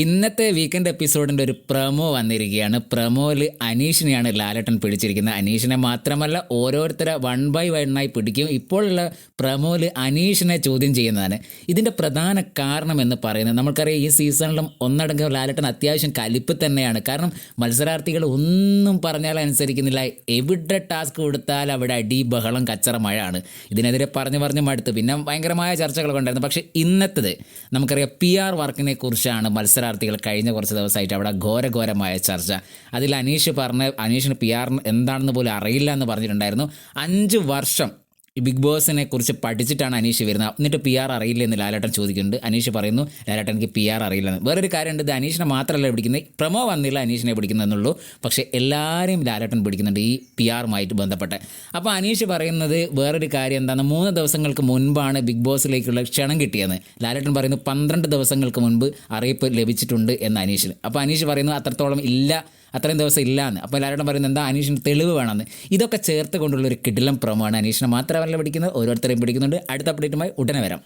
ഇന്നത്തെ വീക്കെൻഡ് എപ്പിസോഡിൻ്റെ ഒരു പ്രൊമോ വന്നിരിക്കുകയാണ്. പ്രൊമോയിൽ അനീഷിനെയാണ് ലാലേട്ടൻ പിടിച്ചിരിക്കുന്നത്. അനീഷിനെ മാത്രമല്ല ഓരോരുത്തരെ 1 by 1 പിടിക്കും. ഇപ്പോഴുള്ള പ്രൊമോയിൽ അനീഷിനെ ചോദ്യം ചെയ്യുന്നതാണ്. ഇതിൻ്റെ പ്രധാന കാരണം എന്ന് പറയുന്നത് നമുക്കറിയാം, ഈ സീസണിലും ഒന്നടങ്കം ലാലേട്ടൻ അത്യാവശ്യം കലിപ്പ് തന്നെയാണ്. കാരണം മത്സരാർത്ഥികൾ ഒന്നും പറഞ്ഞാൽ അനുസരിക്കുന്നില്ല. എവിടെ ടാസ്ക് കൊടുത്താൽ അവിടെ അടി, ബഹളം, കച്ചറ, മഴയാണ്. ഇതിനെതിരെ പറഞ്ഞ് മടുത്ത് പിന്നെ ഭയങ്കരമായ ചർച്ചകളൊക്കെ ഉണ്ടായിരുന്നു. പക്ഷേ ഇന്നത്തേത് നമുക്കറിയാം, PR വർക്കിനെ കുറിച്ചാണ് മത്സരാർത്ഥികൾ കഴിഞ്ഞ കുറച്ച് ദിവസമായിട്ട് അവിടെ ഘോരമായ ചർച്ച. അതിൽ അനീഷിന് PR എന്താണെന്ന് പോലും അറിയില്ല എന്ന് പറഞ്ഞിട്ടുണ്ടായിരുന്നു. 5 വർഷം ഈ ബിഗ് ബോസിനെ കുറിച്ച് പഠിച്ചിട്ടാണ് അനീഷ് വരുന്നത്. എന്നിട്ട് PR അറിയില്ല എന്ന് ലാലേട്ടൻ ചോദിക്കുന്നുണ്ട്. അനീഷ് പറയുന്നു, ലാലേട്ടൻ എനിക്ക് PR അറിയില്ലെന്ന്. വേറൊരു കാര്യമുണ്ട്, ഇത് അനീഷിനെ മാത്രമല്ല പിടിക്കുന്നത്, പ്രമോ വന്നില്ല അനീഷിനെ പിടിക്കുന്നതെന്നുള്ളൂ. പക്ഷേ എല്ലാവരെയും ലാലേട്ടൻ പിടിക്കുന്നുണ്ട് ഈ PRമായിട്ട് ബന്ധപ്പെട്ട്. അപ്പോൾ അനീഷ് പറയുന്നത് വേറൊരു കാര്യം എന്താണെന്ന്, 3 ദിവസങ്ങൾക്ക് മുൻപാണ് ബിഗ് ബോസിലേക്കുള്ള ക്ഷണം കിട്ടിയെന്ന്. ലാലേട്ടൻ പറയുന്നു 12 ദിവസങ്ങൾക്ക് മുൻപ് അറിയിപ്പ് ലഭിച്ചിട്ടുണ്ട് എന്ന് അനീഷിന്. അപ്പോൾ അനീഷ് പറയുന്നു അത്രത്തോളം ഇല്ല, അത്രയും ദിവസം ഇല്ലയെന്ന്. അപ്പോൾ ലാലേട്ടൻ പറയുന്നത് എന്താ, അനീഷിന് തെളിവ് വേണമെന്ന്. ഇതൊക്കെ ചേർത്ത് കൊണ്ടുള്ള ഒരു കിടിലം പ്രൊമോ ആണ്. അനീഷിനെ മാത്രമല്ല പിടിക്കുന്നത്, ഓരോരുത്തരെയും പിടിക്കുന്നുണ്ട്. അടുത്ത അപ്ഡേറ്റുമായി ഉടനെ വരാം.